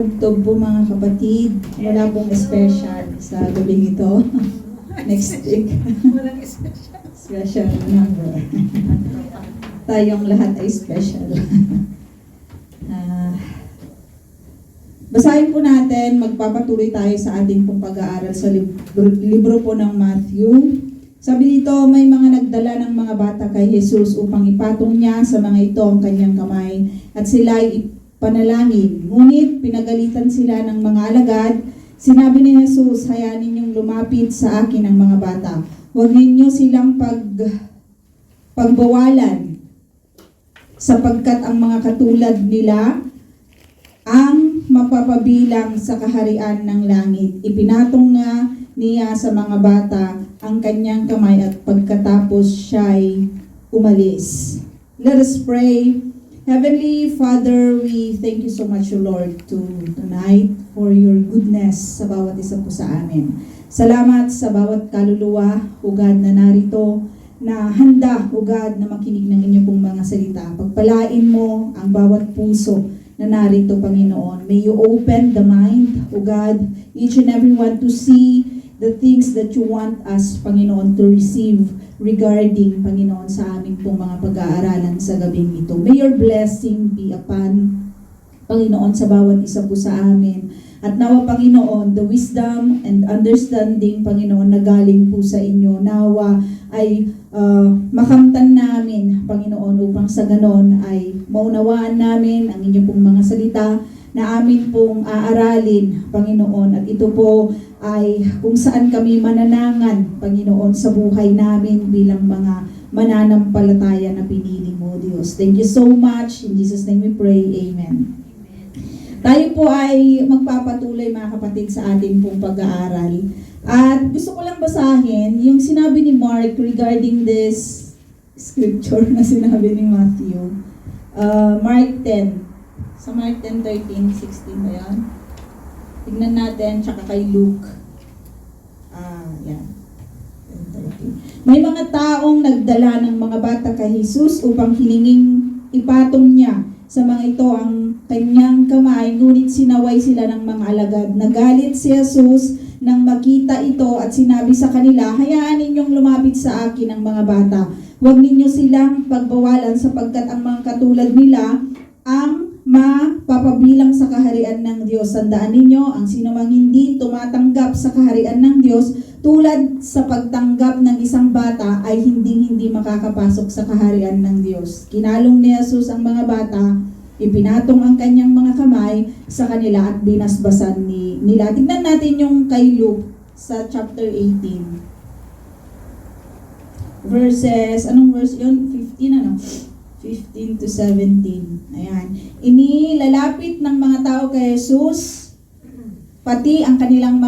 Tugtog po mga kapatid, wala pong special sa gabi ito. Next week, Walang special. special number. Tayong lahat ay special. Basahin po natin, magpapatuloy tayo sa ating pong pag-aaral sa libro po ng Matthew. Sabi dito, may mga nagdala ng mga bata kay Jesus upang ipatong niya sa mga ito ang kanyang kamay at sila ay panalangin. Ngunit pinagalitan sila ng mga alagad. Sinabi ni Jesus, hayaan ninyong lumapit sa akin ang mga bata. Huwag ninyo silang pagbawalan sapagkat ang mga katulad nila ang mapapabilang sa kaharian ng langit. Ipinatong nga niya sa mga bata ang kanyang kamay at pagkatapos siya'y umalis. Let us pray. Heavenly Father, we thank you so much, Lord, tonight for your goodness sa bawat isa po sa amin. Salamat sa bawat kaluluwa, O God, na narito, na handa, O God, na makinig ng inyong pong mga salita. Pagpalain mo ang bawat puso na narito, Panginoon. May you open the mind, O God, each and everyone to see the things that you want us, Panginoon, to receive regarding, Panginoon, sa aming pong mga pag-aaralan sa gabing ito. May your blessing be upon, Panginoon, sa bawat isa po sa amin. At nawa, Panginoon, the wisdom and understanding, Panginoon, na galing po sa inyo, nawa ay makamtan namin, Panginoon, upang sa ganon ay maunawaan namin ang inyong pong mga salita na amin pong aaralin, Panginoon. At ito po ay kung saan kami mananangan, Panginoon, sa buhay namin bilang mga mananampalataya na pinili mo, Diyos. Thank you so much. In Jesus' name we pray. Amen. Tayo po ay magpapatuloy, mga kapatid, sa ating pong pag-aaral. At gusto ko lang basahin yung sinabi ni Mark regarding this scripture na sinabi ni Matthew. Mark 10. Sa Mark 10, 13, 16 ba yan? Tignan natin, tsaka kay Luke. Yan. 10, 13. May mga taong nagdala ng mga bata kay Jesus upang hilinging ipatong niya sa mga ito ang kanyang kamay, ngunit sinaway sila ng mga alagad. Nagalit si Jesus nang makita ito at sinabi sa kanila, hayaan ninyong lumapit sa akin ang mga bata. Huwag ninyo silang pagbawalan sapagkat ang mga katulad nila ang mapapabilang sa kaharian ng Diyos. Tandaan ninyo, ang sinumang hindi tumatanggap sa kaharian ng Diyos tulad sa pagtanggap ng isang bata ay hindi makakapasok sa kaharian ng Diyos. Kinalong ni Jesus ang mga bata, ipinatong ang kanyang mga kamay sa kanila at binasbasan nila. Tignan natin yung kay Luke sa chapter 18. Verses, anong verse yun? 15 ano? 15 to 17. Ayan. Inilalapit ng mga tao kay Jesus, pati ang kanilang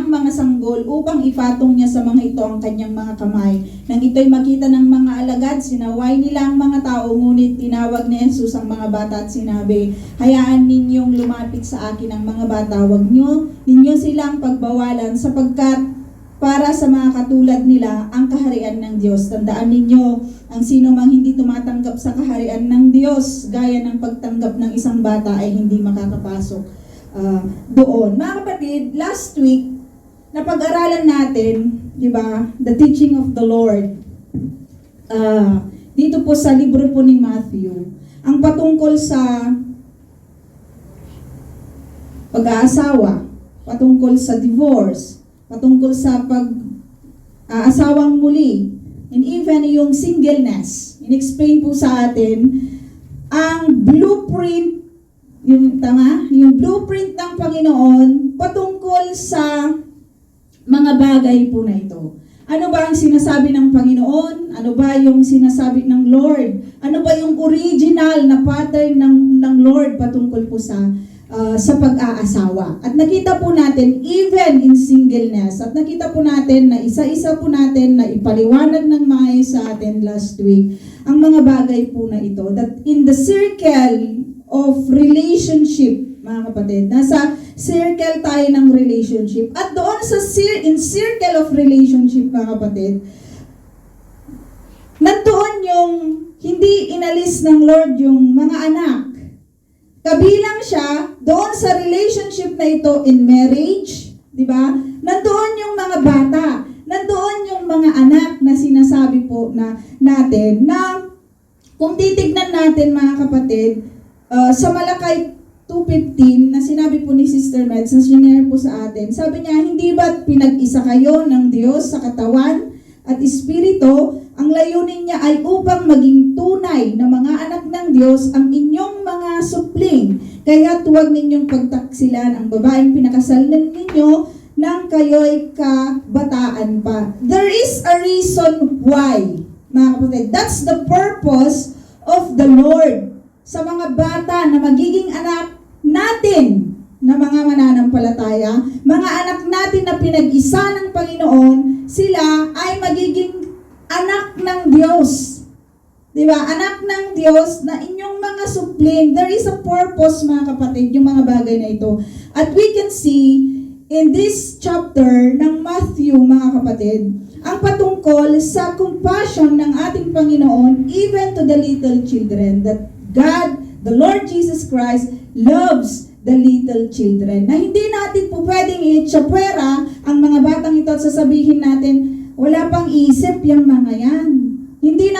mga sanggol upang ipatong niya sa mga ito ang kanyang mga kamay. Nang ito'y makita ng mga alagad, sinaway nila ang mga tao, ngunit tinawag ni Jesus ang mga bata at sinabi, hayaan ninyong lumapit sa akin ang mga bata, huwag ninyo silang pagbawalan sapagkat para sa mga katulad nila ang kaharian ng Diyos. Tandaan ninyo, ang sino mang hindi tumatanggap sa kaharian ng Diyos, gaya ng pagtanggap ng isang bata, ay hindi makakapasok doon. Mga kapatid, last week, napag-aralan natin, di ba, the teaching of the Lord. Dito po sa libro po ni Matthew, ang patungkol sa pag-aasawa, patungkol sa divorce, patungkol sa pag-aasawang muli, and even yung singleness. In-explain po sa atin ang blueprint, yung blueprint ng Panginoon patungkol sa mga bagay po na ito. Ano ba ang sinasabi ng Panginoon? Ano ba yung sinasabi ng Lord? Ano ba yung original na pattern ng Lord patungkol po sa pag-aasawa. At nakita po natin, even in singleness, at nakita po natin na isa-isa po natin na ipaliwanag ng maayos sa atin last week, ang mga bagay po na ito, that in the circle of relationship, mga kapatid, nasa circle tayo ng relationship, at doon sa in circle of relationship, mga kapatid, nandoon yung hindi inalis ng Lord yung mga anak. kabilang siya doon sa relationship na ito in marriage, di ba? Nandoon yung mga bata, nandoon yung mga anak na sinasabi po na natin na kung titignan natin mga kapatid, sa Malakay 2:15 na sinabi po ni Sister Meds na sinare po sa atin, sabi niya, hindi ba't pinag-isa kayo ng Diyos sa katawan at Espiritu? Ang layunin niya ay upang maging tunay na mga anak ng Diyos ang inyong mga supling. Kaya't huwag ninyong pagtaksilan ang babaeng pinakasalan ninyo nang kayo'y kabataan pa. There is a reason why, mga kapatid. That's the purpose of the Lord sa mga bata na magiging anak natin na mga mananampalataya, mga anak natin na pinag-isa ng Panginoon, sila ay magiging anak ng Diyos. Diba? Anak ng Diyos na inyong mga supling. There is a purpose, mga kapatid, yung mga bagay na ito. At we can see in this chapter ng Matthew, mga kapatid, ang patungkol sa compassion ng ating Panginoon even to the little children. That God, the Lord Jesus Christ, loves the little children. Na hindi natin po pwedeng i-tsapwera ang mga batang ito at sasabihin natin, wala pang isip yung mga yan. Hindi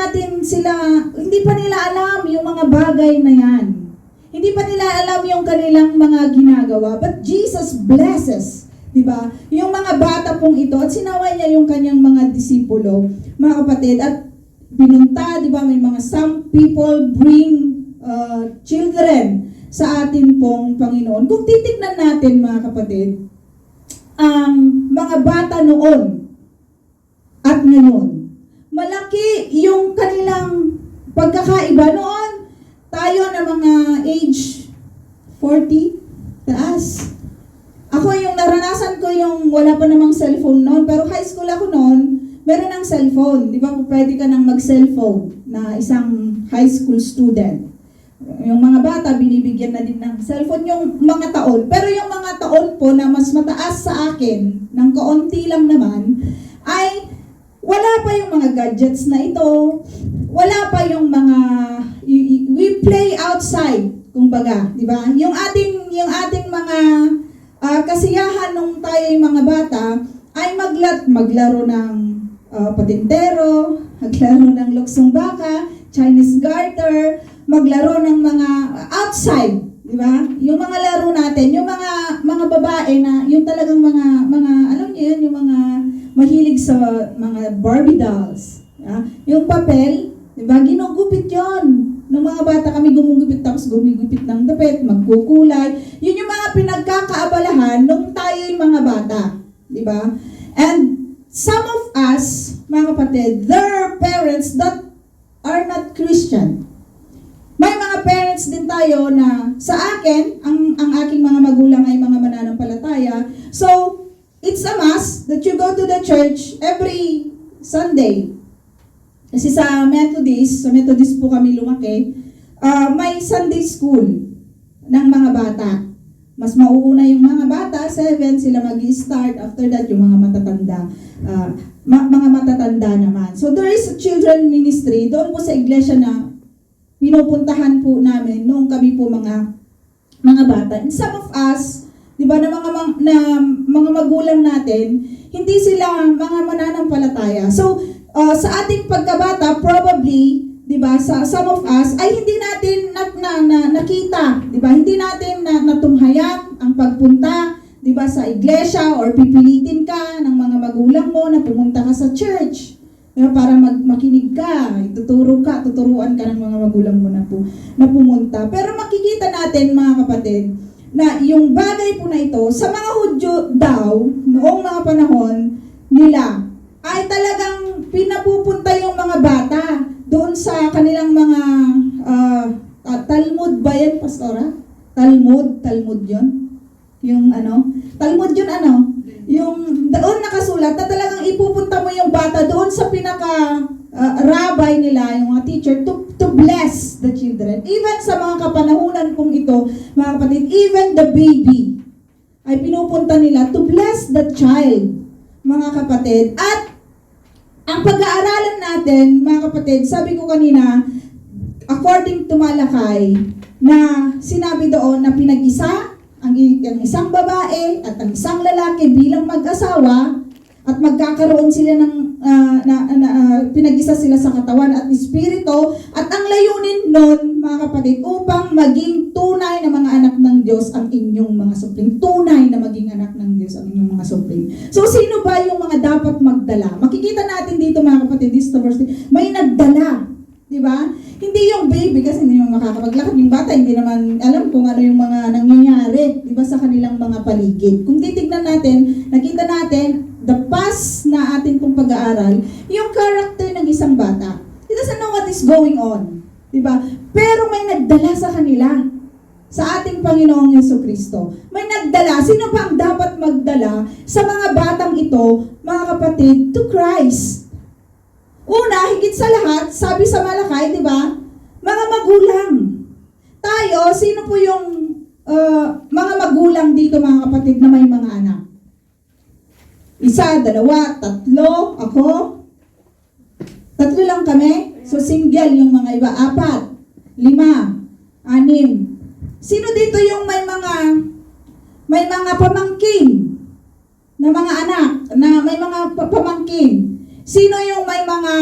pa nila alam yung mga bagay na yan. Hindi pa nila alam yung kanilang mga ginagawa. But Jesus blesses, di ba? Yung mga bata pong ito, at sinaway niya yung kanyang mga disipulo, mga kapatid, at binunta, di ba, may mga some people bring children sa atin pong Panginoon. Kung titignan natin, mga kapatid, ang mga bata noon at ngayon, malaki yung kanilang pagkakaiba. Noon, tayo na mga age 40, taas. Ako yung naranasan ko yung wala pa namang cellphone noon, pero high school ako noon, meron ng cellphone. Di ba, pwede ka nang mag-cellphone na isang high school student. Yung mga bata, binibigyan na din ng cellphone yung mga taon. Pero yung mga taon po na mas mataas sa akin, ng kaunti lang naman, ay wala pa yung mga gadgets na ito. Wala pa yung mga, we play outside, kumbaga, di ba? Yung ating mga kasiyahan nung tayo yung mga bata, ay maglaro ng patintero, maglaro ng luksong baka, Chinese garter, maglaro ng mga outside, di ba? Yung mga laro natin, yung mga babae na yung talagang mga alam niyo yun, yung mga mahilig sa mga Barbie dolls. Yung papel, di ba? Ginugupit yon. Nung mga bata kami gumugupit, tapos gumigupit ng dapit, magkukulay. Yun yung mga pinagkakaabalahan nung tayo yung mga bata, di ba? And some of us, mga kapatid, there are parents that are not Christian. May mga parents din tayo na sa akin, ang aking mga magulang ay mga mananampalataya. So, it's a must that you go to the church every Sunday. Kasi sa Methodist po kami lumaki, may Sunday school ng mga bata. Mas mauuna yung mga bata, 7 sila mag-start. After that, yung mga matatanda. Mga matatanda naman. So, there is a children ministry doon po sa iglesia na pinupuntahan po namin noong kami po mga bata. And some of us, di ba, na mga magulang natin, hindi sila mga mananampalataya. So, sa ating pagkabata, probably, di ba, sa some of us, ay hindi natin nakita, di ba, hindi natin natumhayan ang pagpunta, di ba, sa iglesia, or pipilitin ka ng mga magulang mo na pumunta ka sa church. Para makinig ka, tuturuan ka ng mga magulang mo na pumunta. Pero makikita natin, mga kapatid, na yung bagay po na ito, sa mga Hudyo daw, noong mga panahon nila, ay talagang pinapupunta yung mga bata doon sa kanilang mga Talmud ba yan, Pastora? Talmud yun? Yung Talmud yun yung doon nakasulat na talagang ipupunta mo yung bata doon sa rabbi nila, yung mga teacher, to bless the children. Even sa mga kapanahunan pong ito, mga kapatid, even the baby, ay pinupunta nila to bless the child, mga kapatid. At ang pag-aaralan natin, mga kapatid, sabi ko kanina, according to Malakay, na sinabi doon na pinag-isa ang isang babae at ang isang lalaki bilang mag-asawa at magkakaroon sila ng pinag-isa sila sa katawan at espiritu at ang layunin nun, mga kapatid, upang maging tunay na mga anak ng Diyos ang inyong mga supling. Tunay na maging anak ng Diyos ang inyong mga supling. So, sino ba yung mga dapat magdala? Makikita natin dito, mga kapatid, this verse, may nagdala. Diba? Hindi yung baby kasi hindi naman makakapaglakad. Yung bata, hindi naman alam kung ano yung mga nangyayari, diba, sa kanilang mga paligid. Kung titignan natin, nakita natin, the past na atin pong pag-aaral, yung character ng isang bata. He doesn't know what is going on. Diba? Pero may nagdala sa kanila. Sa ating Panginoong Jesucristo. May nagdala. Sino ba ang dapat magdala sa mga batang ito, mga kapatid, to Christ? Una, higit sa lahat, sabi sa Malakay, di ba? Mga magulang. Tayo, sino po yung mga magulang dito, mga kapatid, na may mga anak? Isa, dalawa, tatlo, ako. Tatlo lang kami. So, single yung mga iba. 4, 5, 6. Sino dito yung may mga pamangkin na mga anak, na may mga pamangkin? Sino yung may mga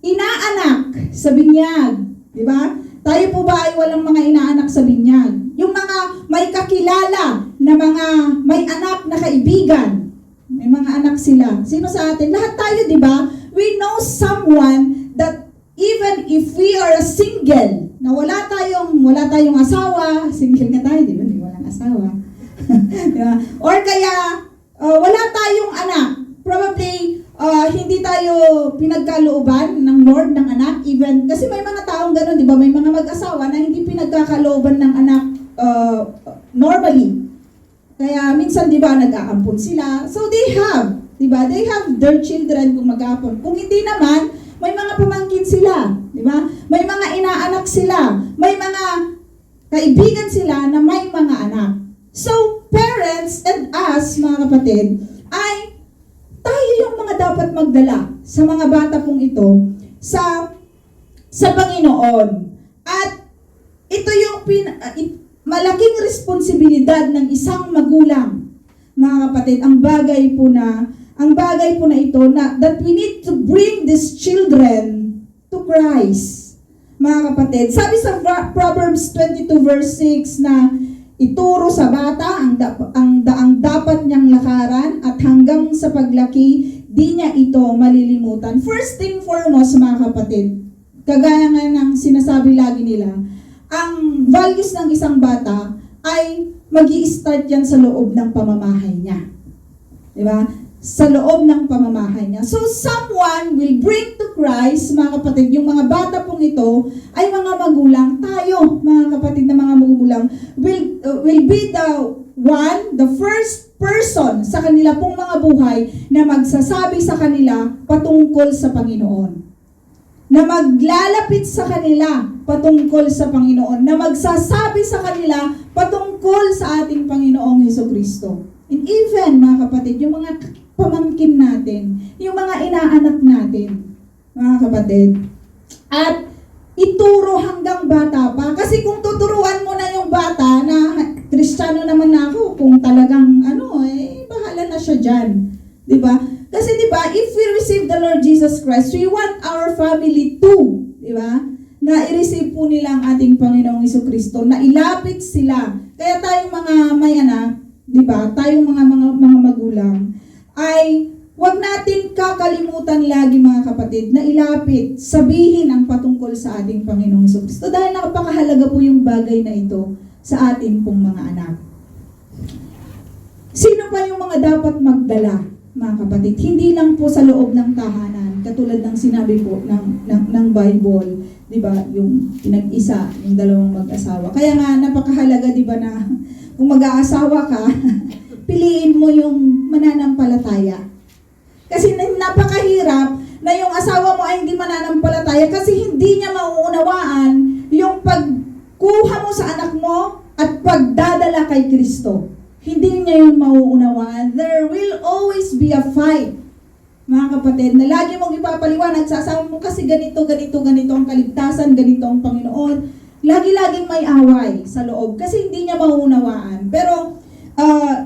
inaanak sa binyag? Di ba? Tayo po ba ay walang mga inaanak sa binyag? Yung mga may kakilala na mga may anak na kaibigan. May mga anak sila. Sino sa atin? Lahat tayo, di ba? We know someone that even if we are a single, na wala tayong asawa, single ka tayo, di ba? Di walang asawa. Diba? Or kaya, wala tayong anak. Probably, hindi tayo pinagkalooban ng Lord ng anak, even, kasi may mga taong gano'n, di ba? May mga mag-asawa na hindi pinagkakalooban ng anak normally. Kaya minsan, di ba, nag-aampon sila. So they have, di ba? They have their children kung mag-aampon. Kung hindi naman, may mga pamangkin sila, di ba? May mga inaanak sila. May mga kaibigan sila na may mga anak. So, parents and us, mga kapatid, ay tayo yung mga dapat magdala sa mga bata pong ito sa Panginoon. At ito yung malaking responsibilidad ng isang magulang, mga kapatid. Ang bagay po na ito na that we need to bring these children to Christ, mga kapatid. Sabi sa Proverbs 22 verse 6 na ituro sa bata ang daang dapat niyang lakaran at hanggang sa paglaki, di niya ito malilimutan. First thing foremost, mga kapatid, kagaya nga ng sinasabi lagi nila, ang values ng isang bata ay magi-start yan sa loob ng pamamahay niya. Diba? Sa loob ng pamamahay niya. So, someone will bring to Christ, mga kapatid, yung mga bata pong ito ay mga magulang. Tayo, mga kapatid na mga magulang, will be the first person sa kanila pong mga buhay na magsasabi sa kanila patungkol sa Panginoon. Na maglalapit sa kanila patungkol sa Panginoon. Na magsasabi sa kanila patungkol sa ating Panginoong Jesucristo. And even, mga kapatid, yung mga pamangkin natin, yung mga inaanak natin, mga kapatid. At ituro hanggang bata pa. Kasi kung tuturuan mo na yung bata na Kristiyano naman na ako, kung talagang bahala na siya dyan. Diba? Kasi diba, if we receive the Lord Jesus Christ, we want our family too. Diba? Na i-receive po nila ang ating Panginoong Jesucristo, na ilapit sila. Kaya tayong mga may anak, diba? Tayong mga magulang, ay huwag natin kakalimutan lagi, mga kapatid, na ilapit, sabihin ang patungkol sa ating Panginoong Jesucristo. Dahil napakahalaga po yung bagay na ito sa ating pong mga anak. Sino pa yung mga dapat magdala, mga kapatid? Hindi lang po sa loob ng tahanan, katulad ng sinabi po ng Bible, di ba? Yung pinag-isa, yung dalawang mag-asawa. Kaya nga, napakahalaga, di ba, na kung mag-aasawa ka, piliin mo yung mananampalataya. Kasi napakahirap na yung asawa mo ay hindi mananampalataya kasi hindi niya mauunawaan yung pagkuha mo sa anak mo at pagdadala kay Kristo. Hindi niya yung mauunawaan. There will always be a fight, mga kapatid, na lagi mong ipapaliwanag sa asawa mo kasi ganito ang kaligtasan, ganito ang Panginoon. lagi-laging may away sa loob kasi hindi niya mauunawaan. Pero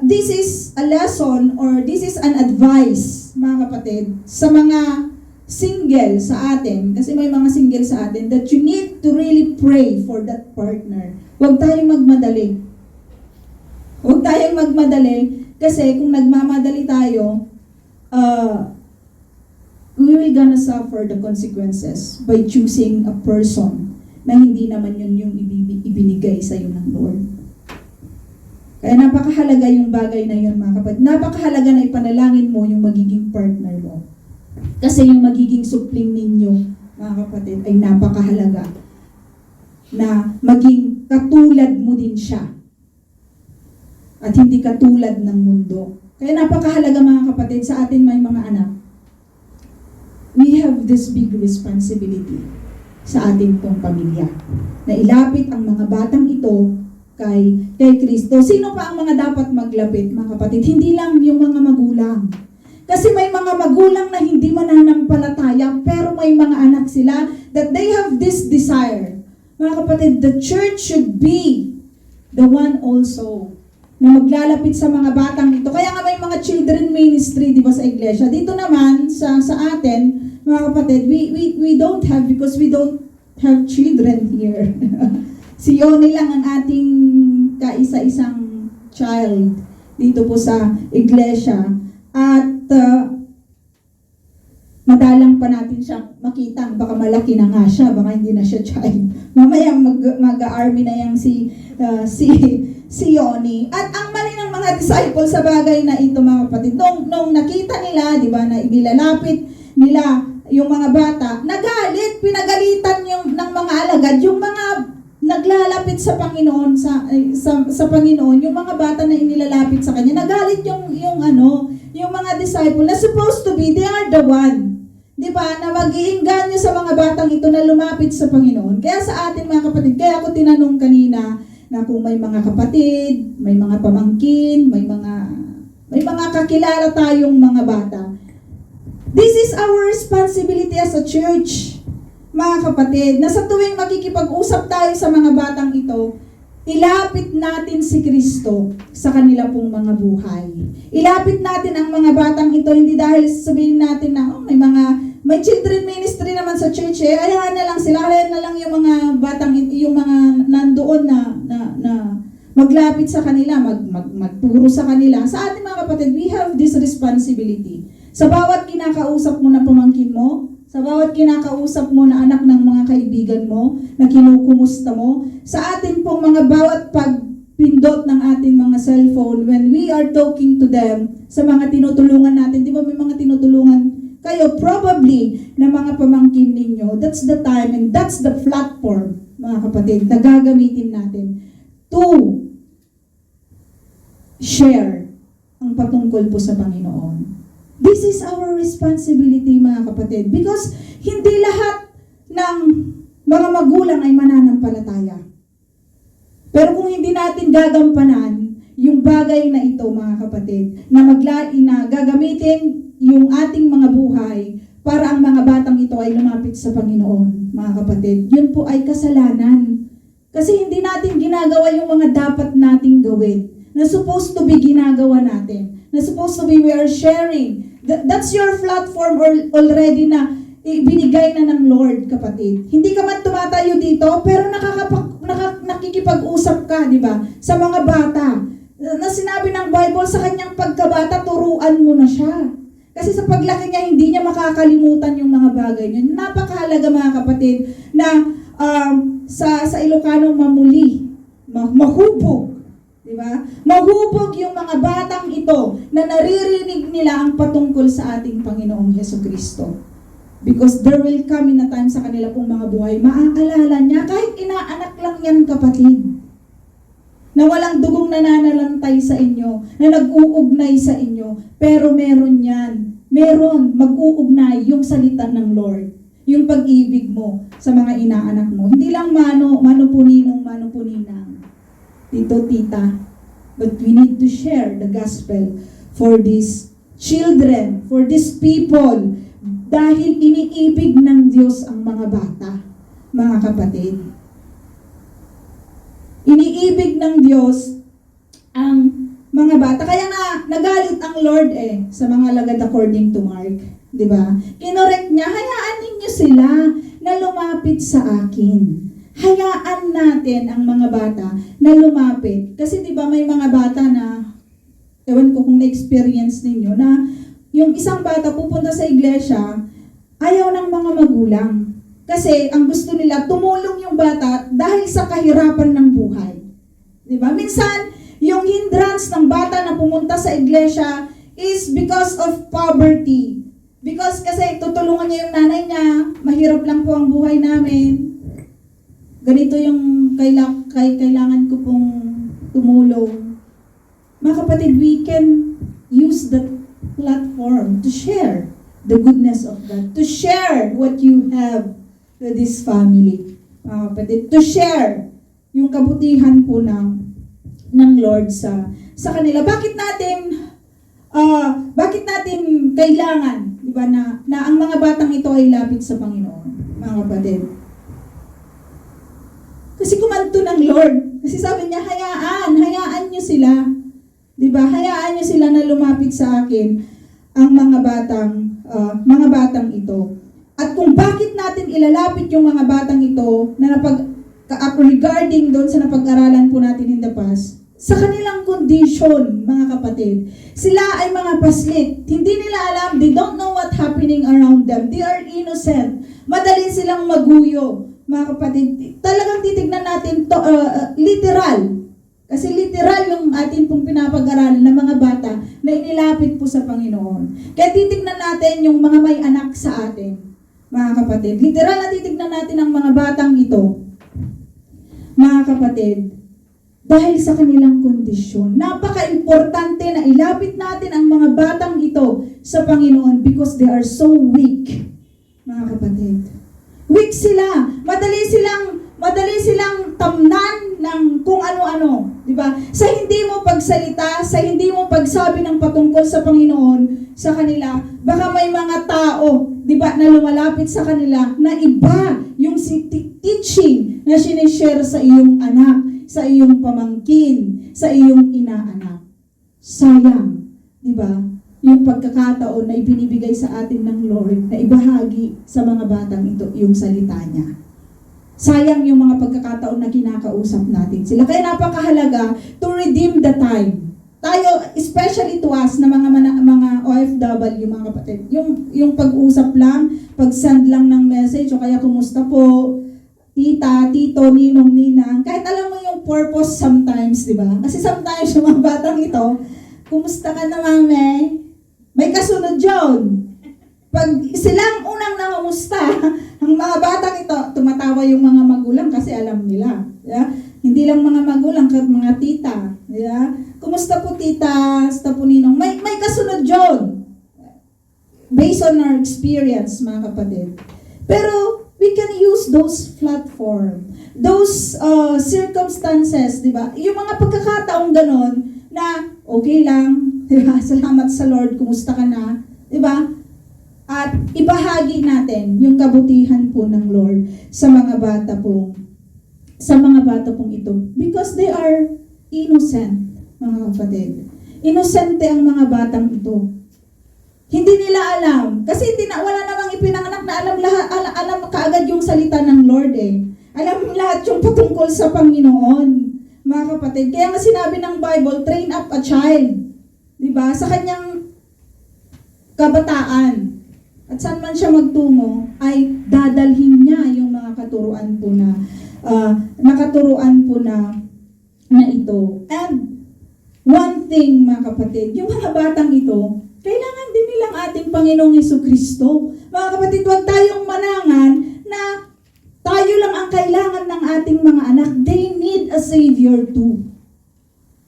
this is a lesson or this is an advice, mga kapatid, sa mga single sa atin, kasi may mga single sa atin, that you need to really pray for that partner. Huwag tayong magmadali. Huwag tayong magmadali kasi kung nagmamadali tayo, we will gonna suffer the consequences by choosing a person na hindi naman yun yung ibinigay sa iyo ng Lord. Kaya napakahalaga yung bagay na yun, mga kapatid. Napakahalaga na ipanalangin mo yung magiging partner mo. Kasi yung magiging supling ninyo, mga kapatid, ay napakahalaga na maging katulad mo din siya. At hindi katulad ng mundo. Kaya napakahalaga, mga kapatid, sa atin may mga anak. We have this big responsibility sa ating pong pamilya. Na ilapit ang mga batang ito kay Kristo. Sino pa ang mga dapat maglapit, mga kapatid? Hindi lang yung mga magulang. Kasi may mga magulang na hindi mananampalataya, pero may mga anak sila that they have this desire. Mga kapatid, the church should be the one also na maglalapit sa mga batang ito. Kaya nga may mga children ministry, di ba, sa iglesia. Dito naman, sa atin, mga kapatid, we don't have, because we don't have children here. Si Yoni lang ang ating kaisa-isang child dito po sa iglesia. At madalang pa natin siya makita, baka malaki na nga siya, baka hindi na siya child. Mamaya mag-army na yang si Yoni. At ang mali ng mga disciples sa bagay na ito, mga kapatid, nung nakita nila, di ba, na inilalapit nila yung mga bata, nagalit, pinagalitan ng mga alagad, yung mga naglalapit sa Panginoon, sa Panginoon, yung mga bata na inilalapit sa kanya, nagalit yung mga disciple na supposed to be, they are the one. Di ba? Na mag-iinganyo sa mga batang ito na lumapit sa Panginoon. Kaya sa atin, mga kapatid, kaya ako tinanong kanina na kung may mga kapatid, may mga pamangkin, may mga kakilala tayong mga bata. This is our responsibility as a church, mga kapatid, na sa tuwing makikipag-usap tayo sa mga batang ito, ilapit natin si Kristo sa kanila pong mga buhay. Ilapit natin ang mga batang ito, hindi dahil sabihin natin na, may children ministry naman sa church, ayahan na lang sila, ayahan na lang yung mga batang, yung mga nandoon na maglapit sa kanila, magturo sa kanila. Sa ating mga kapatid, we have this responsibility. Sa bawat kinakausap mo na pamangkin mo, sa bawat kinakausap mo na anak ng mga kaibigan mo, na kinukumusta mo, sa atin pong mga bawat pagpindot ng ating mga cellphone, when we are talking to them, sa mga tinutulungan natin, di ba may mga tinutulungan kayo, probably, na mga pamangkin ninyo, that's the time and that's the platform, mga kapatid, na gagamitin natin to share ang patungkol po sa Panginoon. This is our responsibility, mga kapatid, because hindi lahat ng mga magulang ay mananampalataya. Pero kung hindi natin gagampanan yung bagay na ito, mga kapatid, na gagamitin yung ating mga buhay para ang mga batang ito ay lumapit sa Panginoon, mga kapatid, yun po ay kasalanan. Kasi hindi natin ginagawa yung mga dapat nating gawin, na supposed to be ginagawa natin, na supposed to be we are sharing. That's your platform already na ibinigay na ng Lord, kapatid. Hindi ka man tumatayo dito, pero nakikipag-usap ka, di ba? Sa mga bata. Na sinabi ng Bible, sa kanyang pagkabata, turuan mo na siya. Kasi sa paglaki niya, hindi niya makakalimutan yung mga bagay niya. Napakahalaga, mga kapatid, na sa Ilocano, mahubog. Diba? Mahubog yung mga batang ito na naririnig nila ang patungkol sa ating Panginoong Hesukristo. Because there will come in a time sa kanila pong mga buhay, maaalala niya, kahit inaanak lang yan, kapatid, na walang dugong nananalantay sa inyo, na nag-uugnay sa inyo, pero meron yan. Meron, mag-uugnay yung salita ng Lord. Yung pag-ibig mo sa mga inaanak mo. Hindi lang mano puninong, mano puninang. Tito, tita. But we need to share the gospel for these children, for these people, dahil iniibig ng Diyos ang mga bata, mga kapatid. iniibig ng Diyos ang mga bata. Kaya nga, nagalit ang Lord sa mga lagad according to Mark. Di ba? Kinorek niya, hayaan ninyo sila na lumapit sa akin. Hayaan natin ang mga bata na lumapit. Kasi di ba may mga bata na, ewan ko kung na-experience ninyo, na yung isang bata pupunta sa iglesia, ayaw ng mga magulang. Kasi ang gusto nila, tumulong yung bata dahil sa kahirapan ng buhay. Di ba? Minsan, yung hindrance ng bata na pumunta sa iglesia is because of poverty. Because kasi tutulungan niya yung nanay niya, mahirap lang po ang buhay namin. Ganito yung kailangan ko pong tumulong. Mga kapatid, we can use that platform to share the goodness of God, to share what you have to this family. Mga kapatid, to share yung kabutihan po ng Lord sa kanila. Bakit natin kailangan, di ba, na ang mga batang ito ay lapit sa Panginoon, mga kapatid? Kasi kumanto ng Lord. Kasi sabi niya, hayaan niyo sila. Di ba? Hayaan niyo sila na lumapit sa akin ang mga batang ito. At kung bakit natin ilalapit yung mga batang ito na regarding doon sa napag-aralan po natin in the past, sa kanilang condition, mga kapatid, sila ay mga paslit. Hindi nila alam, they don't know what happening around them. They are innocent. Madali silang maguyo, mga kapatid. Talagang titignan natin to, literal. Kasi literal yung atin pong pinapag-aralan ng mga bata na inilapit po sa Panginoon. Kaya titignan natin yung mga may anak sa atin, mga kapatid. Literal na titignan natin ang mga batang ito, mga kapatid, dahil sa kanilang kondisyon. Napaka-importante na ilapit natin ang mga batang ito sa Panginoon because they are so weak, mga kapatid. Weak sila. Madali silang tamnan ng kung ano-ano, di ba? Sa hindi mo pagsalita, sa hindi mo pagsabi ng patungkol sa Panginoon sa kanila, baka may mga tao, di ba, na lumalapit sa kanila na iba yung teaching na sinishare sa iyong anak, sa iyong pamangkin, sa iyong inaanak. Sayang, di ba? Yung pagkakataon na ibinibigay sa atin ng Lord na ibahagi sa mga batang ito yung salita niya. Sayang yung mga pagkakataon na kinakausap natin sila. Kaya napakahalaga to redeem the time. Tayo, especially to us na mga OFW, mga kapatid, yung pag-usap lang, pag-send lang ng message, o kaya kumusta po, tita, tito, ninong, ninang, kahit alam mo yung purpose sometimes, di ba? Kasi sometimes yung mga batang ito, kumusta ka na, mame? May kasunod yun. Pag silang unang nangamusta, ang mga batang ito, tumatawa yung mga magulang kasi alam nila. Yeah? Hindi lang mga magulang, kahit mga tita. Yeah? Kumusta po tita? Kumusta po ninong? May kasunod yun. Based on our experience, mga kapatid. Pero, we can use those platform, those circumstances, di ba? Yung mga pagkakataong ganon, na okay lang, di ba? Salamat sa Lord, kumusta ka na, di ba? At ibahagi natin yung kabutihan po ng Lord sa mga bata pong ito. Because they are innocent, mga kapatid. Inosente ang mga batang ito. Hindi nila alam. Kasi wala namang ipinanganak na alam kaagad yung salita ng Lord Alam lahat yung patungkol sa Panginoon, mga kapatid. Kaya nga sinabi ng Bible, train up a child. Diba? Sa kanyang kabataan. At saan man siya magtungo, ay dadalhin niya yung mga katuruan po na ito. And one thing, mga kapatid, yung mga batang ito, kailangan din nilang ating Panginoong Jesucristo. Mga kapatid, huwag tayong manangan na tayo lang ang kailangan ng ating mga anak. They need a Savior too.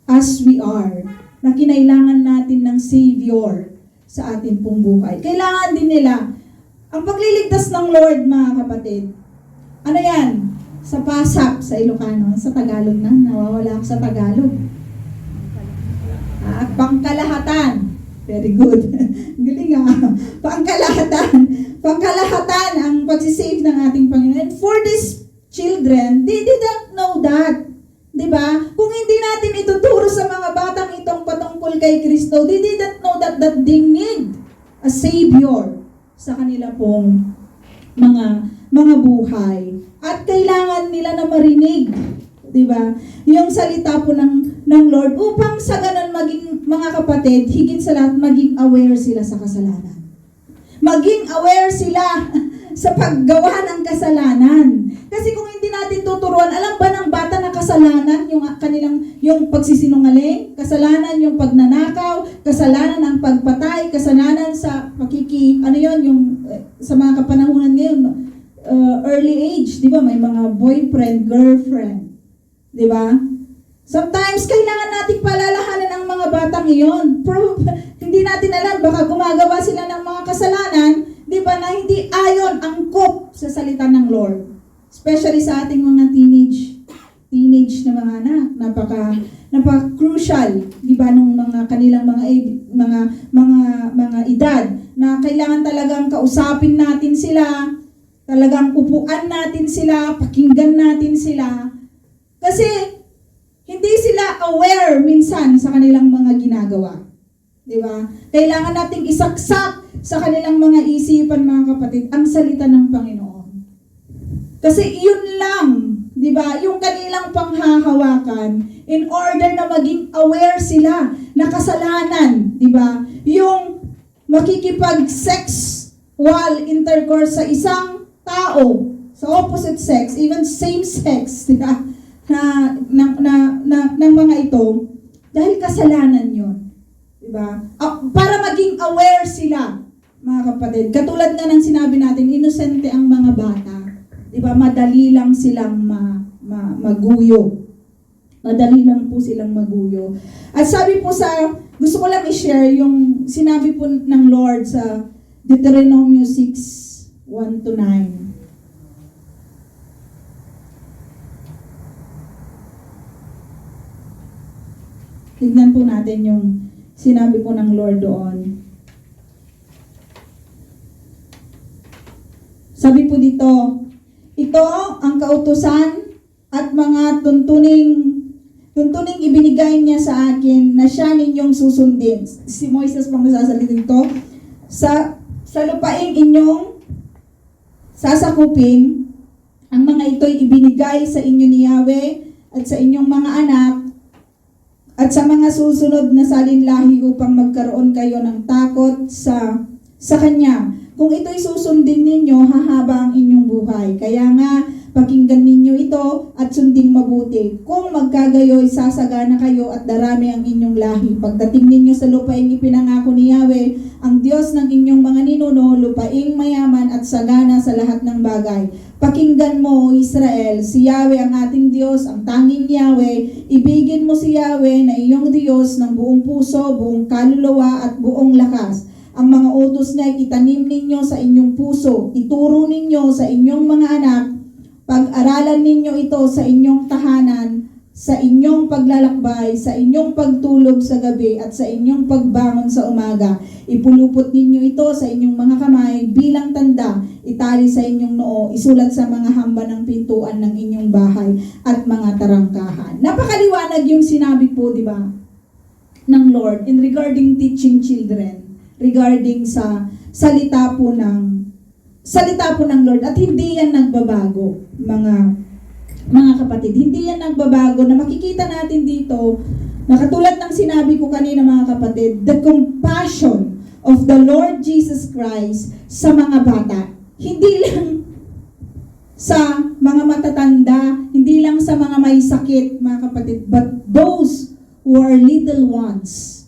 As we are. Na kinailangan natin ng Savior sa ating pong buhay. Kailangan din nila ang pagliligtas ng Lord, mga kapatid. Ano yan? Sa PASAP, sa Ilocano, sa Tagalog na. Nawawala ako sa Tagalog. Pangkalahatan. Very good. Galing Pangkalahatan ang pagsisave ng ating Panginoon. And for these children, they didn't know that. Diba? ba? Kung hindi natin ituturo sa mga batang itong patungkol kay Kristo, they didn't know that they need a Savior sa kanila pong mga buhay. At kailangan nila na marinig, di ba? Yung salita po ng Lord upang sa ganun maging mga kapatid, higit sa lahat maging aware sila sa kasalanan. Maging aware sila sa paggawa ng kasalanan. Kasi kung hindi natin tuturuan, alam ba ng bata na kasalanan yung pagsisinungaling, kasalanan yung pagnanakaw, kasalanan ang pagpatay, kasalanan sa sa mga kapanahunan ngayon, early age, di ba? May mga boyfriend, girlfriend, di ba? Sometimes, kailangan nating palalahanan ang mga batang iyon. Hindi natin alam, baka gumagawa sila ng mga kasalanan, di ba, na hindi ayon angkop sa salita ng Lord. Especially sa ating mga teenage na mga anak, napaka-crucial, di ba, nung mga kanilang mga edad, na kailangan talagang kausapin natin sila, talagang upuan natin sila, pakinggan natin sila, kasi hindi sila aware minsan sa kanilang mga ginagawa. Di ba? Kailangan nating isaksak sa kanilang mga isipan, mga kapatid, ang salita ng Panginoon. Kasi yun lang, di ba, yung kanilang panghahawakan in order na maging aware sila na kasalanan, di ba? Yung makikipag-sexual intercourse sa isang tao, sa opposite sex, even same sex, di ba? ng mga ito, dahil kasalanan yun. Diba? Para maging aware sila, mga kapatid. Katulad nga ng sinabi natin, inosente ang mga bata. Diba? Madali lang silang maguyo. Madali lang po silang maguyo. At sabi po gusto ko lang i-share yung sinabi po ng Lord sa Deuteronomy 6, 1-9. Tignan po natin yung sinabi po ng Lord doon. Sabi po dito, ito ang kautusan at mga tuntuning ibinigay niya sa akin na siya ninyong susundin. Si Moises pang nasasalita dito. Sa lupaing inyong sasakupin, ang mga ito'y ibinigay sa inyo ni Yahweh at sa inyong mga anak at sa mga susunod na salinlahi upang magkaroon kayo ng takot sa Kanya. Kung ito'y susundin ninyo, hahaba ang inyong buhay. Kaya nga, pakinggan ninyo ito at sunding mabuti. Kung magkagayoy, sasagana kayo at darami ang inyong lahi. Pagdating ninyo sa lupaing ipinangako ni Yahweh, ang Diyos ng inyong mga ninuno, lupaing mayaman at sagana sa lahat ng bagay. Pakinggan mo, Israel, si Yahweh ang ating Diyos, ang tanging Yahweh. Ibigin mo si Yahweh na iyong Diyos ng buong puso, buong kaluluwa at buong lakas. Ang mga utos niya itanim ninyo sa inyong puso, ituro ninyo sa inyong mga anak, pag-aralan ninyo ito sa inyong tahanan, sa inyong paglalakbay, sa inyong pagtulog sa gabi at sa inyong pagbangon sa umaga. Ipulupot ninyo ito sa inyong mga kamay bilang tanda, itali sa inyong noo, isulat sa mga hamba ng pintuan ng inyong bahay at mga tarangkahan. Napakaliwanag yung sinabi po, di ba, ng Lord in regarding teaching children, regarding sa salita po ng Lord, at hindi yan nagbabago, mga kapatid. Hindi yan nagbabago, na makikita natin dito na katulad ng sinabi ko kanina, mga kapatid, the compassion of the Lord Jesus Christ sa mga bata. Hindi lang sa mga matatanda, hindi lang sa mga may sakit, mga kapatid, but those who are little ones,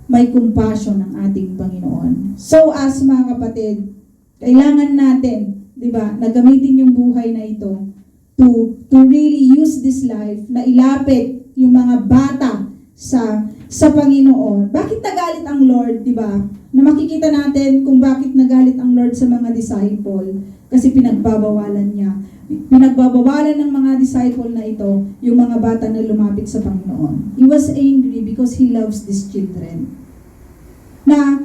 may compassion ng ating Panginoon. So as mga kapatid, kailangan natin, di ba, na gamitin yung buhay na ito to really use this life na ilapit yung mga bata sa Panginoon. Bakit nagalit ang Lord, di ba? Na makikita natin kung bakit nagalit ang Lord sa mga disciple. Kasi pinagbabawalan niya. Pinagbabawalan ng mga disciple na ito yung mga bata na lumapit sa Panginoon. He was angry because He loves these children. Na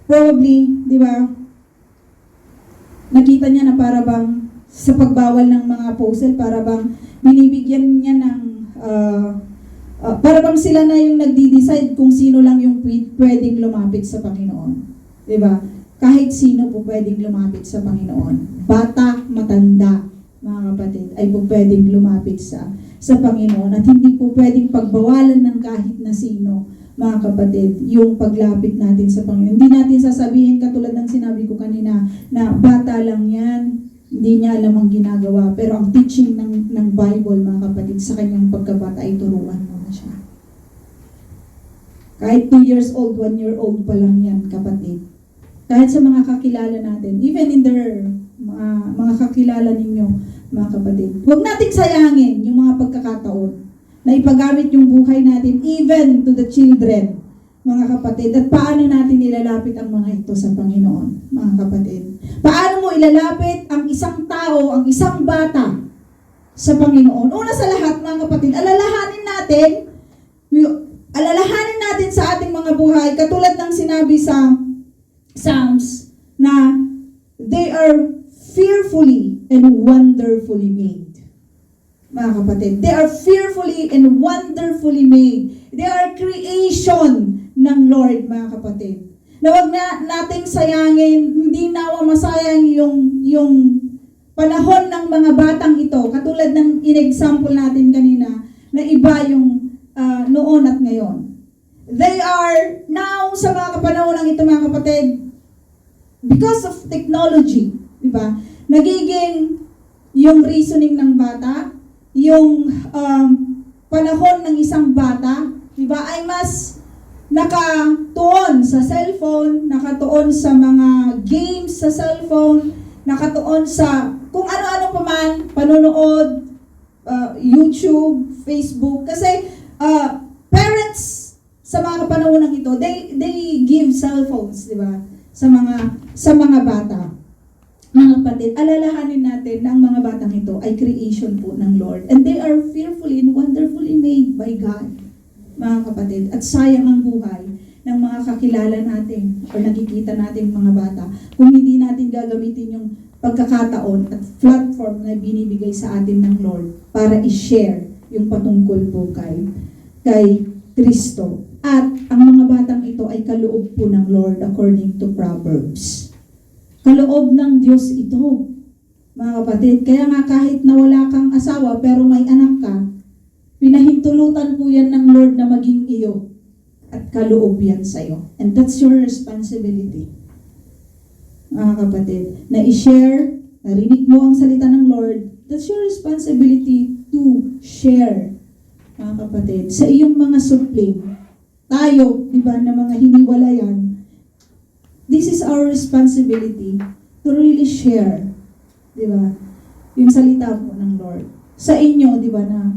probably, di ba, nakita niya na para bang sa pagbawal ng mga apostle, para bang binibigyan niya ng para bang sila na yung nagdi-decide kung sino lang yung pwedeng lumapit sa Panginoon. Diba? Kahit sino po pwedeng lumapit sa Panginoon. Bata, matanda, mga kapatid, ay po pwedeng lumapit sa Panginoon. At hindi po pwedeng pagbawalan ng kahit na sino, mga kapatid, yung paglapit natin sa Panginoon. Hindi natin sasabihin, katulad ng sinabi ko kanina, na bata lang yan, hindi niya alam ang ginagawa. Pero ang teaching ng Bible, mga kapatid, sa kanyang pagkabata ay turuan mo na siya. Kahit 2 years old, 1 year old pa lang yan, kapatid. Kahit sa mga kakilala natin, even in their mga kakilala ninyo, mga kapatid, huwag nating sayangin yung mga pagkakataon na ipagamit yung buhay natin even to the children, mga kapatid. At paano natin ilalapit ang mga ito sa Panginoon, mga kapatid? Paano mo ilalapit ang isang tao, ang isang bata sa Panginoon? Una sa lahat, mga kapatid, alalahanin natin sa ating mga buhay, katulad ng sinabi sa Psalms, na they are fearfully and wonderfully made. Mga kapatid, they are fearfully and wonderfully made. They are creation ng Lord, mga kapatid. Na wag na nating sayangin, hindi nawa masayang yung panahon ng mga batang ito. Katulad ng in-example natin kanina, na iba yung noon at ngayon. They are now, sa mga kapanahon ng ito, mga kapatid, because of technology, diba? Nagiging yung reasoning ng bata, yung panahon ng isang bata, diba, ay mas nakatuon sa cellphone, nakatuon sa mga games sa cellphone, nakatuon sa kung ano-ano pa man, panonood, YouTube, Facebook. Kasi parents sa mga kapanahon ng ito, they give cellphones, diba, sa mga bata. Mga kapatid, alalahanin natin na ang mga batang ito ay creation po ng Lord. And they are fearfully and wonderfully made by God, mga kapatid. At sayang ang buhay ng mga kakilala natin o nakikita natin mga bata kung hindi natin gagamitin yung pagkakataon at platform na binibigay sa atin ng Lord para i-share yung patungkol po kay Kristo. At ang mga batang ito ay kaloob po ng Lord according to Proverbs. Kaloob ng Diyos ito, mga kapatid. Kaya nga kahit na wala kang asawa pero may anak ka, pinahintulutan po yan ng Lord na maging iyo. At kaloob yan sa'yo. And that's your responsibility, mga kapatid. Na i-share, narinig mo ang salita ng Lord, that's your responsibility to share, mga kapatid. Sa iyong mga supling, tayo, di ba, na mga hiniwalayan, this is our responsibility to really share, di ba, yung salita po ng Lord. Sa inyo, di ba, na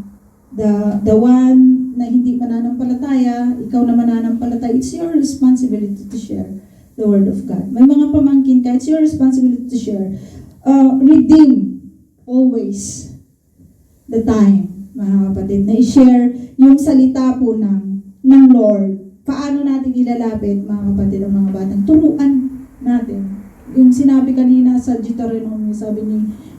the one na hindi mananampalataya, ikaw na mananampalataya, it's your responsibility to share the Word of God. May mga pamangkin ka, it's your responsibility to share. Redeem always the time, mga kapatid, na i-share yung salita po ng Lord. Paano natin ilalapit, mga kapatid, ang mga batang? Turuan natin. Yung sinabi kanina sa Deuteronomy, sabi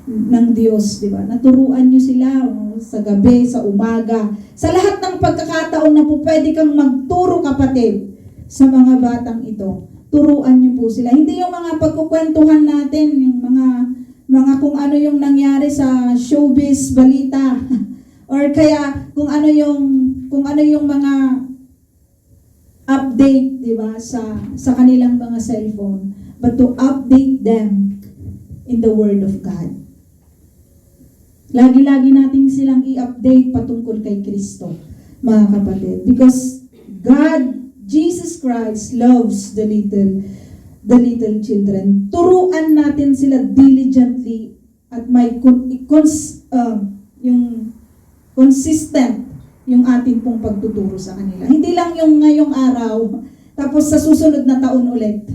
ng Diyos, di ba? Naturuan nyo sila sa gabi, sa umaga. Sa lahat ng pagkakataon na po pwede kang magturo, kapatid, sa mga batang ito. Turuan nyo po sila. Hindi yung mga pagkukwentuhan natin, yung mga kung ano yung nangyari sa showbiz, balita, or kaya kung ano yung mga update, di ba, sa kanilang mga cellphone, but to update them in the Word of God. Lagi-lagi natin silang i-update patungkol kay Kristo, mga kapatid. Because God, Jesus Christ, loves the little children. Turuan natin sila diligently at may yung consistent yung ating pong pagtuturo sa kanila. Hindi lang yung ngayong araw, tapos sa susunod na taon ulit.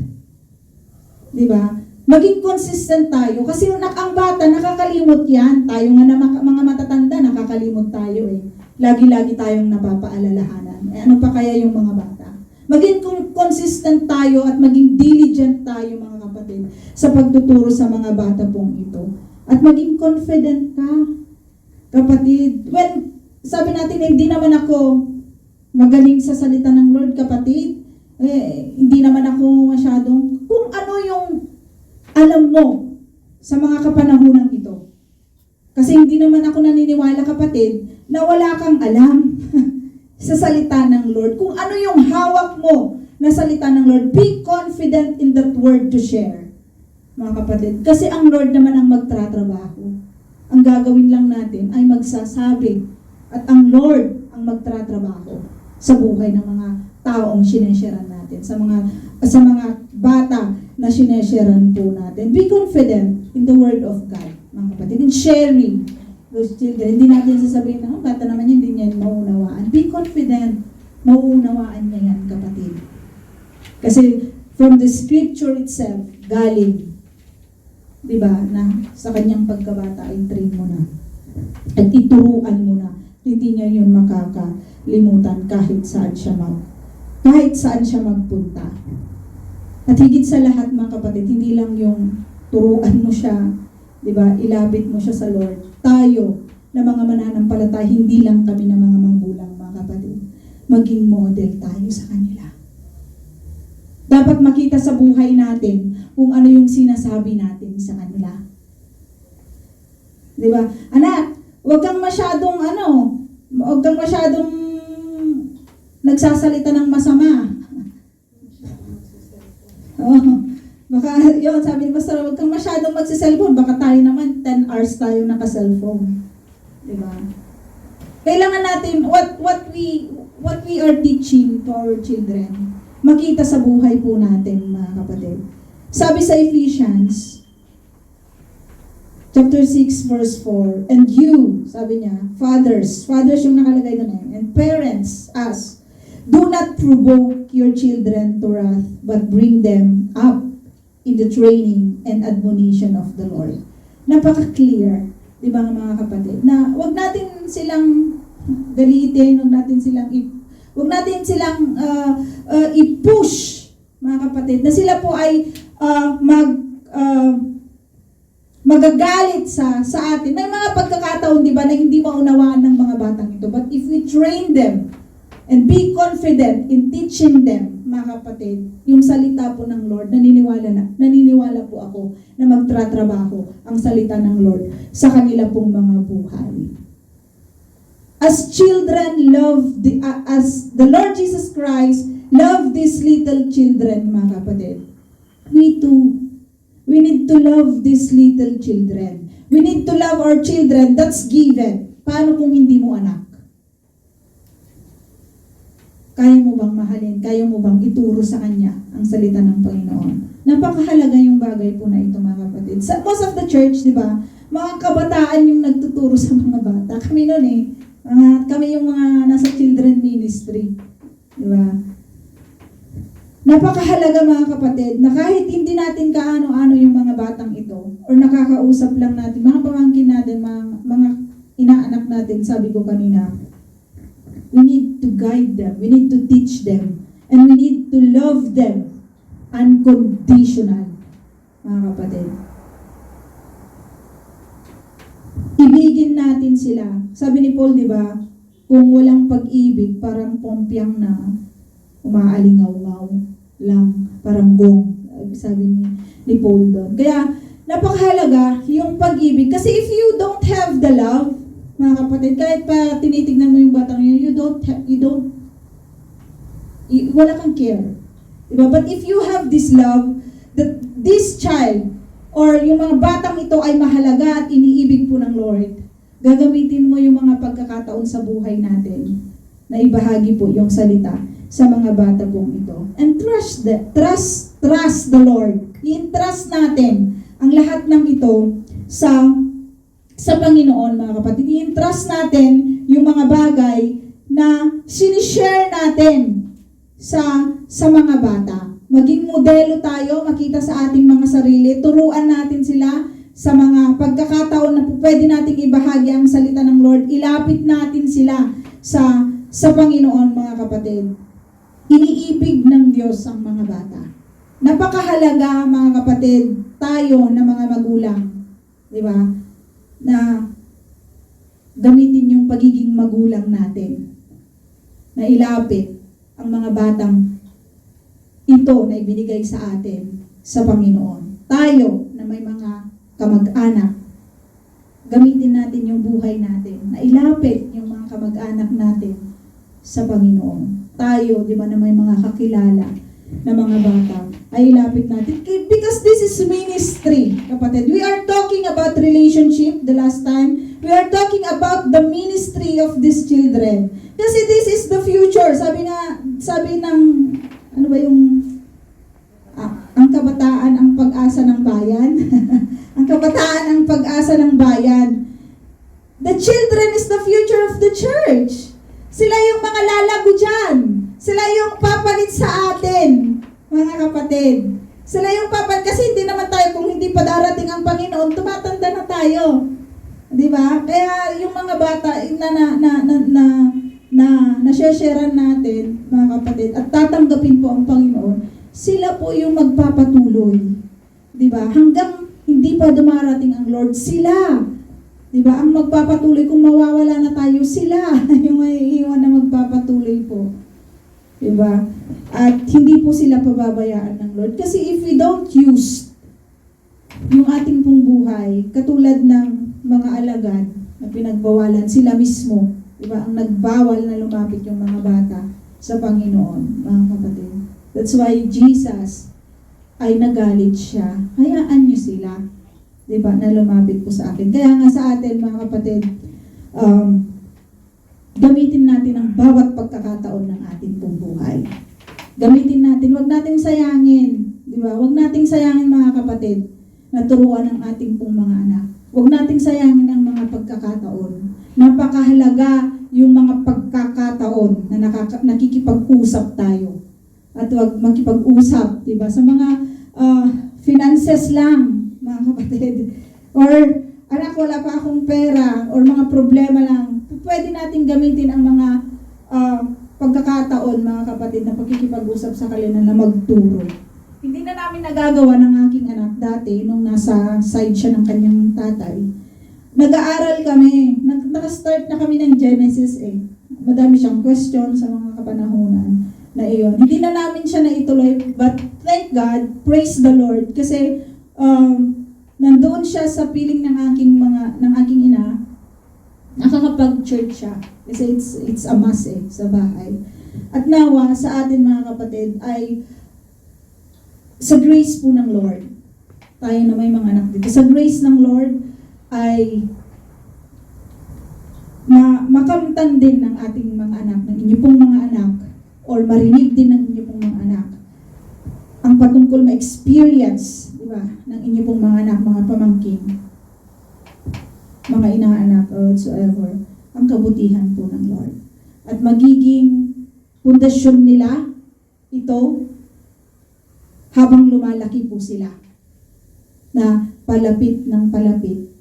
Di ba? Maging consistent tayo. Kasi ang bata, nakakalimot yan. Tayo nga na mga matatanda, nakakalimot tayo eh. Lagi-lagi tayong napapaalalahanan. Ano pa kaya yung mga bata? Maging consistent tayo at maging diligent tayo, mga kapatid, sa pagtuturo sa mga bata pong ito. At maging confident ka, kapatid. When Sabi natin, hindi naman ako magaling sa salita ng Lord, kapatid. Hindi naman ako masyadong, kung ano yung alam mo sa mga kapanahonang ito. Kasi hindi naman ako naniniwala, kapatid, na wala kang alam sa salita ng Lord. Kung ano yung hawak mo na salita ng Lord, be confident in that word to share, mga kapatid. Kasi ang Lord naman ang magtratrabaho. Ang gagawin lang natin ay magsasabi, at ang Lord ang magtratrabaho sa buhay ng mga taong sinesharean natin, sa mga bata na sinesharean po natin. Be confident in the word of God, mga kapatid, in sharing those children. Hindi natin sasabihin na, bata naman yan, hindi niya mauunawaan. Be confident, mauunawaan niya yan, kapatid. Kasi from the scripture itself, galing, diba, na sa kanyang pagkabata ay train mo na at ituruan mo na, hindi niya yun makakalimutan kahit saan siya magpunta. At higit sa lahat, mga kapatid, hindi lang yung turuan mo siya, diba, ilapit mo siya sa Lord. Tayo na mga mananampalataya, hindi lang kami na mga manggulang, mga kapatid, maging model tayo sa kanila. Dapat makita sa buhay natin kung ano yung sinasabi natin sa kanila. Diba? Anak, huwag kang masyadong nagsasalita ng masama. Baka, yun, sabi ni Pastor, huwag kang masyadong magsiselfone. Baka tayo naman, 10 hours tayo naka-cellphone. Diba? Kailangan natin, what we are teaching to our children, makita sa buhay po natin, mga kapatid. Sabi sa Ephesians, chapter 6, verse 4, and you, sabi niya, fathers yung nakalagay doon, and parents, us, do not provoke your children to wrath, but bring them up in the training and admonition of the Lord. Napaka-clear, di ba mga kapatid, na wag natin silang galitin, wag natin silang i-push, mga kapatid, na sila po ay magagalit sa atin. May mga pagkakataon, di ba, na hindi maunawaan ng mga batang ito. But if we train them and be confident in teaching them, mga kapatid, yung salita po ng Lord, naniniwala po ako na magtratrabaho ang salita ng Lord sa kanila pong mga buhay. As children as the Lord Jesus Christ loved these little children, mga kapatid, we need to love these little children. We need to love our children. That's given. Paano kung hindi mo anak? Kaya mo bang mahalin? Kaya mo bang ituro sa kanya ang salita ng Panginoon? Napakahalaga yung bagay po na ito, mga kapatid. Sa most of the church, di ba, mga kabataan yung nagtuturo sa mga bata. Kami noon kami yung mga nasa children ministry. Di ba? Napakahalaga, mga kapatid, na kahit hindi natin kaano-ano yung mga batang ito, or nakakausap lang natin, mga pamangkin natin, mga inaanak natin, sabi ko kanina, we need to guide them, we need to teach them, and we need to love them unconditional, mga kapatid. Ibigin natin sila. Sabi ni Paul, di ba, kung walang pag-ibig, parang pompyang na umaalingaw-ngaw lang, parang gong, sabi ni Paul doon. Kaya, napakahalaga yung pag-ibig. Kasi if you don't have the love, mga kapatid, kahit pa tinitignan mo yung batang yun, wala kang care. Diba? But if you have this love, that this child, or yung mga batang ito ay mahalaga at iniibig po ng Lord, gagamitin mo yung mga pagkakataon sa buhay natin na ibahagi po yung salita sa mga bata pong ito. And trust the Lord. I-entrust natin ang lahat ng ito sa Panginoon, mga kapatid. I-entrust natin yung mga bagay na sinishare natin sa mga bata. Maging modelo tayo, makita sa ating mga sarili, turuan natin sila sa mga pagkakataon na pwede nating ibahagi ang salita ng Lord. Ilapit natin sila sa Panginoon, mga kapatid. Iniibig ng Diyos ang mga bata. Napakahalaga, mga kapatid, tayo na mga magulang, di ba? Na gamitin yung pagiging magulang natin na ilapit ang mga batang ito na ibinigay sa atin sa Panginoon. Tayo na may mga kamag-anak, gamitin natin yung buhay natin na ilapit yung mga kamag-anak natin sa Panginoon. Tayo, di ba, na may mga kakilala na mga bata, ay ilapit natin. Because this is ministry, kapatid. We are talking about relationship the last time. We are talking about the ministry of these children. Kasi this is the future. Sabi ng, ano ba yung, ang kabataan ang pag-asa ng bayan. Ang kabataan ang pag-asa ng bayan. The children is the future of the church. Sila yung mga lalago dyan. Sila yung papalit sa atin, mga kapatid. Sila yung papalit, kasi hindi naman tayo, kung hindi pa darating ang Panginoon, tumatanda na tayo. Di ba? Kaya yung mga bata na-sharean natin, mga kapatid, at tatanggapin po ang Panginoon, sila po yung magpapatuloy. Di ba? Hanggang hindi pa dumarating ang Lord, sila. Di ba? Ang magpapatuloy, kung mawawala na tayo, sila yung may iwan na magpapatuloy po. Di ba? At hindi po sila pababayaan ng Lord. Kasi if we don't use yung ating pong buhay, katulad ng mga alagad na pinagbawalan, sila mismo, di ba? Ang nagbawal na lumapit yung mga bata sa Panginoon, mga kapatid. That's why Jesus ay nagalit siya. Hayaan niyo sila, di ba, na lumapit po sa akin. Kaya nga sa atin, mga kapatid, gamitin natin ang bawat pagkakataon ng ating pong buhay. Gamitin natin, wag nating sayangin, di ba? Wag nating sayangin, mga kapatid, na turuan ang ating pong mga anak. Wag nating sayangin ang mga pagkakataon. Napakahalaga yung mga pagkakataon na nakikipag-usap tayo. At wag makipag-usap, di ba? Sa mga finances lang, mga kapatid. Or, anak, wala pa akong pera, or mga problema lang. Pwede natin gamitin ang mga pagkakataon, mga kapatid, na pagkikipag-usap sa kanila na magturo. Hindi na namin nagagawa ng aking anak dati, nung nasa side siya ng kanyang tatay. Nag-aaral kami. Nag-start na kami ng Genesis eh. Madami siyang question sa mga kapanahunan na iyon. Hindi na namin siya naituloy, but thank God, praise the Lord, kasi nandoon siya sa piling ng aking ina, nakakapag-church siya. Kasi it's a must sa bahay. At nawa, sa atin, mga kapatid, ay sa grace po ng Lord, tayo na may mga anak dito, sa grace ng Lord, ay makamtan din ng ating mga anak, ng inyo pong mga anak, or marinig din ng inyo pong mga anak, ang patungkol ma-experience, di ba, ng inyo pong mga anak, mga pamangkin, mga inaanak, or whatsoever, ang kabutihan po ng Lord. At magiging pundasyon nila ito habang lumalaki po sila na palapit ng palapit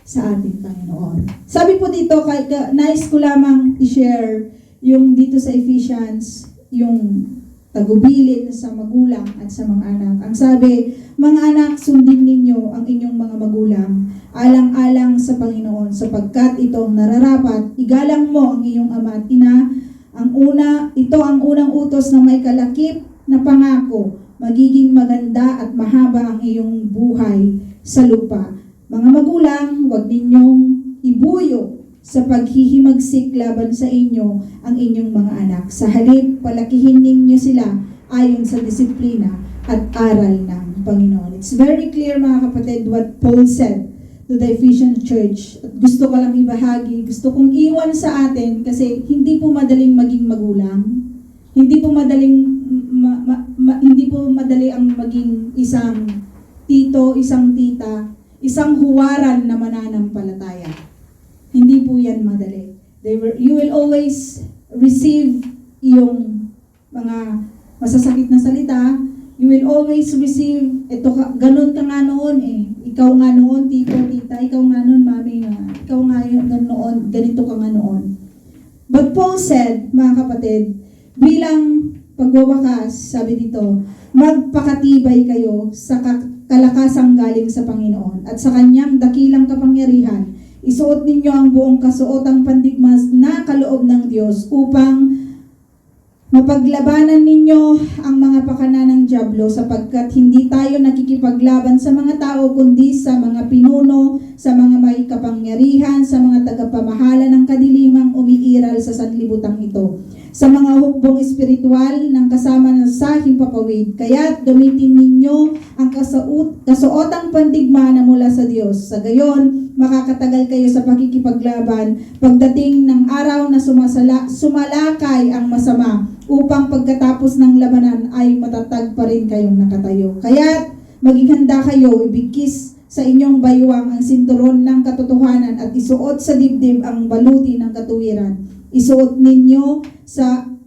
sa ating Panginoon. Sabi po dito, nais ko lamang i-share yung dito sa Ephesians, yung tagubilin sa magulang at sa mga anak. Ang sabi, mga anak, sundin ninyo ang inyong mga magulang, alang-alang sa Panginoon, sapagkat ito ang nararapat, igalang mo ang iyong ama at ina. Ito ang unang utos na may kalakip na pangako, magiging maganda at mahaba ang iyong buhay sa lupa. Mga magulang, huwag ninyong ibuyo sa paghihimagsik laban sa inyo ang inyong mga anak. Sa halip, palakihin ninyo sila ayon sa disiplina at aral ng Panginoon. It's very clear, mga kapatid, what Paul said to the Ephesian church. At gusto ko lang ibahagi, gusto kong iwan sa atin kasi hindi po madaling maging magulang. Hindi po madali ang maging isang tito, isang tita, isang huwaran na mananampalataya. Hindi po yan madali. You will always receive yung mga masasakit na salita. You will always receive, ganun ka nga noon eh. Ikaw nga noon, tito, tita, ikaw nga noon, mami, ikaw nga noon, ganito ka nga noon. But Paul said, mga kapatid, bilang pagwawakas, sabi dito, magpakatibay kayo sa kalakasang galing sa Panginoon at sa kanyang dakilang kapangyarihan. isuot ninyo ang buong kasuotang pandigmas na kaloob ng Diyos upang mapaglabanan ninyo ang mga pakana ng dyablo, sapagkat hindi tayo nakikipaglaban sa mga tao kundi sa mga pinuno, sa mga may kapangyarihan, sa mga tagapamahala ng kadilimang umiiral sa sanlibutan ito, sa mga hukbong espiritual ng kasama ng sa himpapawid. Kaya't gamitin ninyo ang kasuotang pandigma na mula sa Diyos. Sa gayon, makakatagal kayo sa pakikipaglaban pagdating ng araw na sumalakay ang masama, upang pagkatapos ng labanan ay matatag pa rin kayong nakatayo. Kaya't maging handa kayo, ibigkis sa inyong baywang ang sinturon ng katotohanan at isuot sa dibdib ang baluti ng katuwiran. Isuot ninyo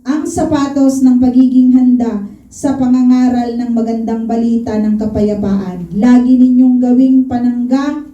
ang sapatos ng pagiging handa sa pangangaral ng magandang balita ng kapayapaan. Lagi ninyong gawing panangga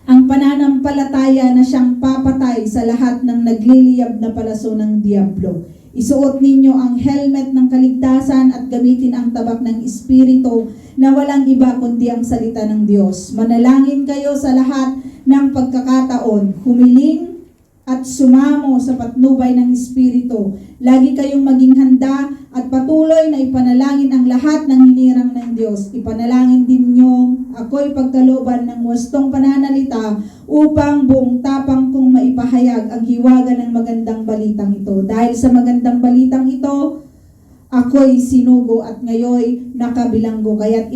ang pananampalataya na siyang papatay sa lahat ng nagliliyab na palaso ng diablo. Isuot ninyo ang helmet ng kaligtasan at gamitin ang tabak ng Espiritu na walang iba kundi ang salita ng Diyos. Manalangin kayo sa lahat ng pagkakataon, humiling at sumamo sa patnubay ng Espiritu. Lagi kayong maging handa at patuloy na ipanalangin ang lahat ng hinirang ng Diyos. Ipanalangin din niyo ako'y pagkalooban ng wastong pananalita upang buong tapang kong maipahayag ang hiwaga ng magandang balitang ito. Dahil sa magandang balitang ito, ako'y sinugo at ngayon nakabilanggo. Kaya't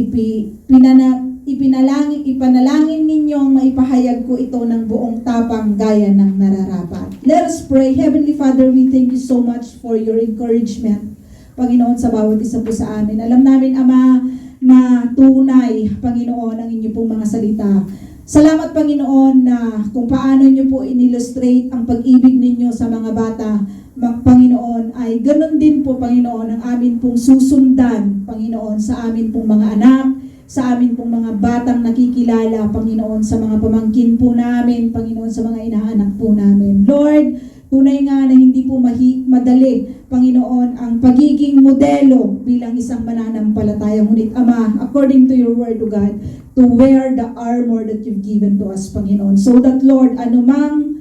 ipanalangin ninyong maipahayag ko ito ng buong tapang gaya ng nararapat. Let us pray. Heavenly Father, we thank you so much for your encouragement, Panginoon, sa bawat isa po sa amin. Alam namin, Ama, na tunay, Panginoon, ang inyong pong mga salita. Salamat, Panginoon, na kung paano niyo po in-illustrate ang pag-ibig ninyo sa mga bata, Panginoon, ay ganun din po, Panginoon, ang amin pong susundan, Panginoon, sa amin pong mga anak, sa amin pong mga batang nakikilala, Panginoon, sa mga pamangkin po namin, Panginoon, sa mga inaanak po namin. Lord, tunay nga na hindi po madali, Panginoon, ang pagiging modelo bilang isang mananampalataya. Ngunit, Ama, according to your word, O God, to wear the armor that you've given to us, Panginoon. So that, Lord, anumang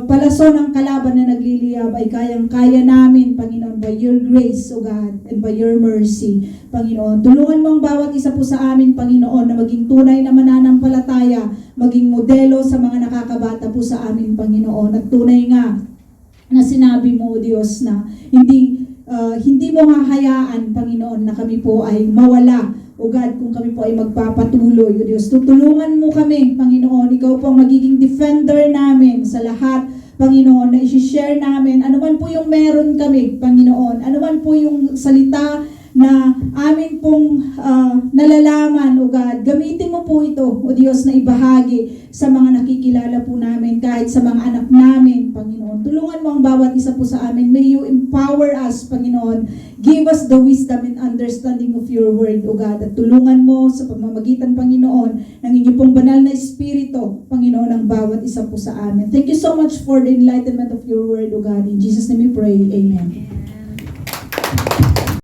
palaso ng kalaban na nagliliyab ay kayang-kaya namin, Panginoon, by your grace, O God, and by your mercy, Panginoon. Tulungan mo ang bawat isa po sa amin, Panginoon, na maging tunay na mananampalataya, maging modelo sa mga nakakabata po sa amin, Panginoon. At tunay nga na sinabi mo, O Diyos, na hindi mo hahayaan, Panginoon, na kami po ay mawala, O God, kung kami po ay magpapatuloy, O Diyos. Tutulungan mo kami, Panginoon. Ikaw po ang magiging defender namin sa lahat, Panginoon, na isi-share namin. Ano man po yung meron kami, Panginoon. Ano man po yung salita na amin pong nalalaman, O God. Gamitin mo po ito, O Diyos, na ibahagi sa mga nakikilala po namin, kahit sa mga anak namin, Panginoon. Tulungan mo ang bawat isa po sa amin. May you empower us, Panginoon. Give us the wisdom and understanding of your word, O God. At tulungan mo sa pamamagitan, Panginoon, ng inyong pong banal na Espiritu, Panginoon, ang bawat isa po sa amin. Thank you so much for the enlightenment of your word, O God. In Jesus' name we pray. Amen.